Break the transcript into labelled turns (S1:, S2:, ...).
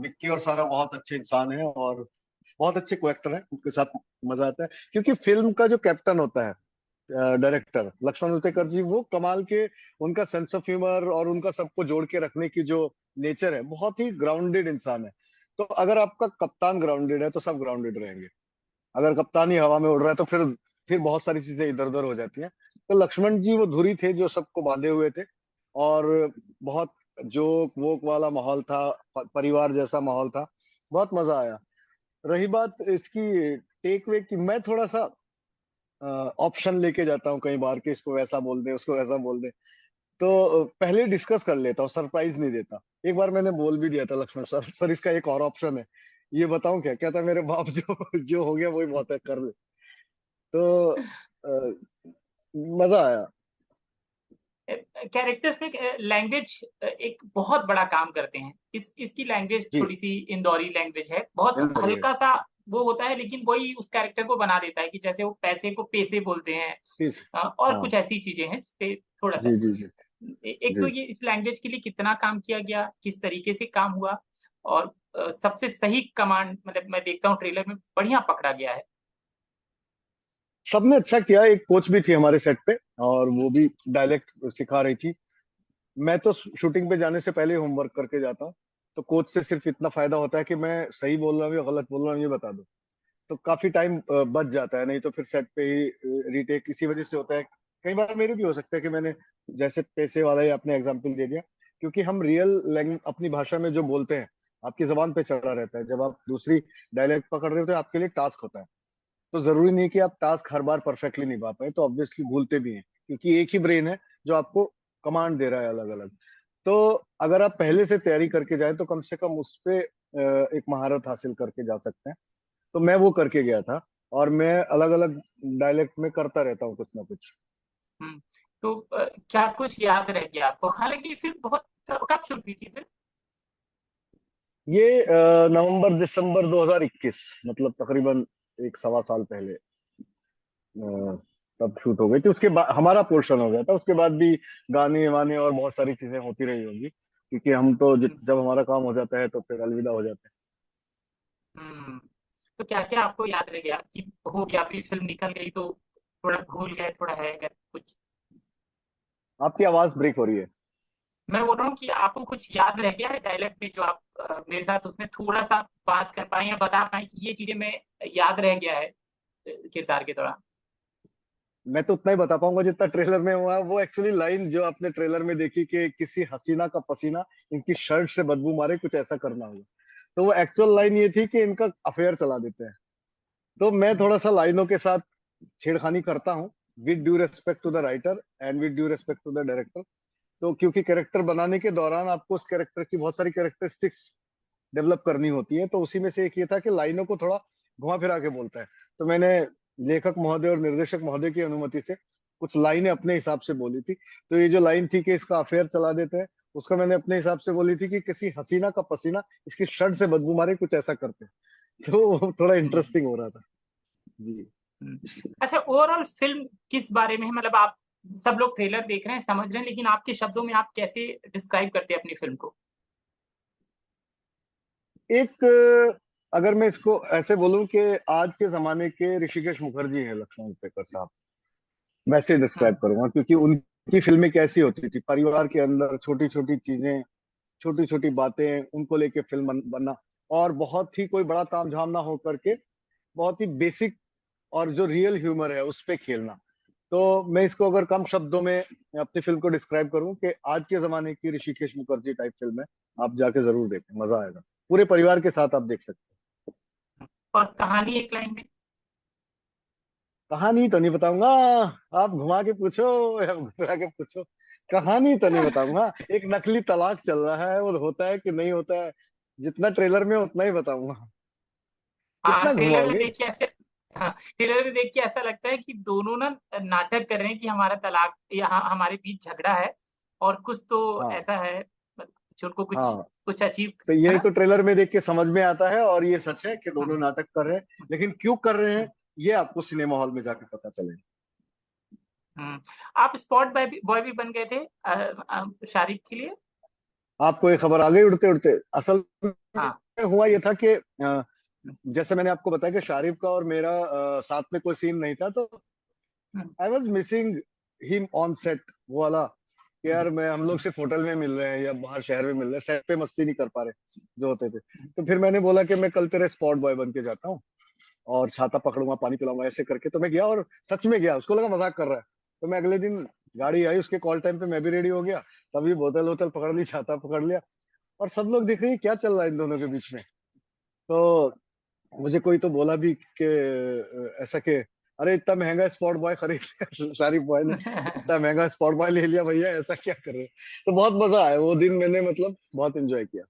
S1: विक्की और सारा बहुत अच्छे इंसान हैं और बहुत अच्छे को एक्टर हैं, उनके साथ मजा आता है। क्योंकि फिल्म का जो कैप्टन होता है, डायरेक्टर लक्ष्मण उतेकर जी, वो कमाल के, उनका सेंस ऑफ ह्यूमर और उनका सबको जोड़ के रखने की जो नेचर है, बहुत ही ग्राउंडेड इंसान है। तो अगर आपका कप्तान ग्राउंडेड है तो सब ग्राउंडेड रहेंगे। अगर कप्तान ही हवा में उड़ रहा है तो फिर बहुत सारी चीजें इधर उधर हो जाती हैं। तो लक्ष्मण जी वो धुरी थे जो सबको बांधे हुए थे। और बहुत जोक वोक वाला माहौल था, परिवार जैसा माहौल था। बहुत मजा आया। रही बात इसकी टेक वे की, मैं थोड़ा सा ऑप्शन लेके जाता हूँ कई बार कि इसको वैसा बोल दे, उसको वैसा बोल दे। तो पहले डिस्कस कर लेता हूँ, सरप्राइज नहीं देता। एक बार मैंने बोल भी दिया था लक्ष्मण सर, सर इसका एक और ऑप्शन है, ये बताऊं क्या? कहता मेरे बाप, जो जो हो गया वही बहुत है, कर ले। तो मजा आया।
S2: कैरेक्टर्स में लैंग्वेज एक बहुत बड़ा काम करते हैं। इसकी लैंग्वेज
S1: जी,
S2: थोड़ी सी इंदौरी लैंग्वेज है, बहुत
S1: जरूरी है।
S2: हल्का सा वो होता है, लेकिन वही उस कैरेक्टर को बना देता है कि जैसे वो पैसे को पैसे बोलते हैं।
S1: प्लीज।
S2: और
S1: हाँ।
S2: कुछ ऐसी चीजें हैं जिससे थोड़ा सा
S1: जी जी जी।
S2: एक तो
S1: जी।
S2: ये इस लैंग्वेज के लिए कितना काम किया गया, किस तरीके से काम हुआ, और सबसे सही कमांड, मतलब मैं देखता हूँ ट्रेलर में बढ़िया पकड़ा गया है।
S1: सबने अच्छा किया। एक कोच भी थी हमारे सेट पे, और वो भी डायलेक्ट सिखा रही थी। मैं तो शूटिंग पे जाने से पहले होमवर्क करके जाता हूँ। तो कोच से सिर्फ इतना फायदा होता है कि मैं सही बोल रहा हूँ या गलत बोल रहा हूँ ये बता दो। तो काफी टाइम बच जाता है, नहीं तो फिर सेट पे ही रीटेक इसी वजह से होता है। कई बार मेरे भी हो सकता है कि मैंने जैसे पैसे वाला ही आपने एग्जांपल दे दिया। क्योंकि हम रियल लैंग्वेज अपनी भाषा में जो बोलते हैं, आपकी जबान पे चढ़ा रहता है। जब आप दूसरी डायलेक्ट पकड़ रहे होते हैं, आपके लिए टास्क होता है। तो जरूरी नहीं कि आप टास्क हर बार परफेक्टली निभा पाए, तो ऑब्वियसली भूलते भी हैं, क्योंकि एक ही ब्रेन है जो आपको कमांड दे रहा है अलग अलग। तो अगर आप पहले से तैयारी करके जाए तो कम से कम उस पे एक महारत हासिल करके जा सकते हैं। तो मैं वो करके गया था। और मैं अलग अलग डायलेक्ट में करता रहता हूँ कुछ ना कुछ।
S2: हम्म, तो क्या कुछ याद रह गया आपको? हालांकि फिर बहुत कब शूट हुई थी फिर?
S1: ये नवंबर दिसंबर 2021, मतलब तकरीबन एक सवा साल पहले तब शूट हो गई थी। उसके बाद हमारा पोर्शन हो गया था। उसके बाद भी गाने वाने और बहुत सारी चीजें होती रही होंगी, क्योंकि हम तो जब हमारा काम हो जाता है तो फिर अलविदा हो जाते
S2: हम्म, तो क्या क्या आपको याद रह गया कि हो गया, अभी फिल्म निकल गई तो थोड़ा भूल गए, थोड़ा है अगर कुछ?
S1: हैं। आपकी आवाज ब्रेक हो रही है।
S2: मैं बोल रहा हूँ कि आपको कुछ याद रह गया है डायलॉग में, जो आप मेरे साथ उसमें थोड़ा सा बात कर पाए या बता पाए कि ये चीजें मैं याद रह गया है किरदार के दौरान?
S1: मैं तो उतना ही बता पाऊंगा जितना ट्रेलर में हुआ। वो एक्चुअली लाइन जो आपने ट्रेलर में देखी कि किसी हसीना का पसीना इनकी शर्ट से बदबू मारे, कुछ ऐसा करना होगा। तो वो एक्चुअल लाइन ये थी कि इनका अफेयर चला देते हैं। तो मैं
S2: हम्म,
S1: थोड़ा सा लाइनों के साथ छेड़खानी करता हूँ, with due respect to the writer and with due respect to the director. तो क्योंकि कैरेक्टर बनाने के दौरान आपको उस कैरेक्टर की बहुत सारी कैरेक्टरिस्टिक्स डेवलप करनी होती है। तो उसी में से एक ये था कि लाइनों को थोड़ा घुमा फिरा के बोलता है। तो मैंने लेखक महोदय और निर्देशक महोदय की अनुमति से कुछ लाइनें अपने हिसाब से बोली थी। तो ये जो लाइन थी कि इसका अफेयर चला देते हैं, उसका मैंने अपने हिसाब से बोली थी कि किसी हसीना का पसीना इसकी शर्ट से बदबू मारे, कुछ ऐसा करते हैं। तो थोड़ा
S2: हम्म,
S1: इंटरेस्टिंग हो रहा था। जी।
S2: हम्म। अच्छा, ओवरऑल फिल्म किस बारे में है? मतलब आप सब लोग ट्रेलर देख रहे हैं, समझ रहे हैं, लेकिन आपके शब्दों में आप कैसे डिस्क्राइब करते हैं अपनी फिल्म को?
S1: एक अगर मैं इसको ऐसे बोलूं कि आज के जमाने के ऋषिकेश मुखर्जी हैं लक्ष्मण उतेकर साहब, वैसे डिस्क्राइब
S2: हम्म,
S1: करूंगा। क्योंकि उनकी फिल्में कैसी होती थी, परिवार के अंदर छोटी छोटी चीजें, छोटी छोटी बातें, उनको लेके फिल्म बनना। और बहुत ही कोई बड़ा तामझाम ना हो करके, बहुत ही बेसिक और जो रियल ह्यूमर है उस पे खेलना। तो मैं इसको अगर कम शब्दों में अपनी फिल्म को डिस्क्राइब करूं कि आज के जमाने की ऋषिकेश मुखर्जी टाइप फिल्म है। आप जाके जरूर देखें, मजा आएगा। पूरे परिवार के साथ आप देख सकते
S2: और कहानी एक लाइन में?
S1: हैं। कहानी तो नहीं बताऊंगा। आप घुमा के पूछो या घुमा के पूछो, कहानी तो नहीं बताऊंगा। एक नकली तलाक चल रहा है, वो होता है कि नहीं होता है, जितना ट्रेलर में उतना ही बताऊंगा।
S2: हाँ,
S1: कितना
S2: ट्रेलर में
S1: घुमाओगे?
S2: देख के ऐसे, हाँ, ट्रेलर में देख के ऐसा लगता है कि दोनों ना नाटक कर रहे हैं कि हमारा तलाक या हमारे बीच झगड़ा है, और कुछ तो
S1: हाँ।
S2: ऐसा है, कुछ उनको कुछ
S1: हाँ।
S2: कुछ अचीव,
S1: तो
S2: है
S1: ये
S2: ना?
S1: तो ट्रेलर में देख के समझ में आता है, और ये सच है कि दोनों
S2: हम्म,
S1: नाटक कर रहे हैं।
S2: हम्म,
S1: लेकिन क्यों कर रहे हैं,
S2: हम्म,
S1: ये आपको सिनेमा हॉल में जाके पता चलेगा।
S2: हम्म। आप स्पॉट बॉय भी बन गए थे शारिक के लिए?
S1: आपको ये खबर आ गई उड़ते उड़ते? असल में
S2: हाँ।
S1: हुआ ये था कि जैसे मैंने आपको बताया कि शारिफ का और मेरा साथ में कोई सीन नहीं था, तो
S2: hmm,
S1: I was missing him on set, वो वाला कि यार मैं हम लोग सिर्फ होटल में मिल रहे हैं या बाहर शहर में मिल रहे हैं, सेट पे मस्ती नहीं कर पा रहे जो होते थे। तो फिर मैंने बोला कि मैं कल तेरे स्पॉट बॉय बन के जाता हूँ और छाता पकड़ूंगा, पानी पिलाऊंगा, ऐसे करके। तो मैं गया और सच में गया, उसको लगा मजाक कर रहा है। तो मैं अगले दिन, गाड़ी आई उसके कॉल टाइम पे, मैं भी रेडी हो गया, तभी बोतल वोतल पकड़ ली, छाता पकड़ लिया, और सब लोग देख रहे हैं क्या चल रहा है इन दोनों के बीच में। तो मुझे कोई तो बोला भी कि ऐसा कि अरे इतना महंगा स्पॉट बॉय खरीद लिया शारिफ बॉय ने, इतना महंगा स्पॉट बॉय ले लिया भैया, ऐसा क्या कर रहे हो। तो बहुत मजा आया वो दिन, मैंने मतलब बहुत एंजॉय किया।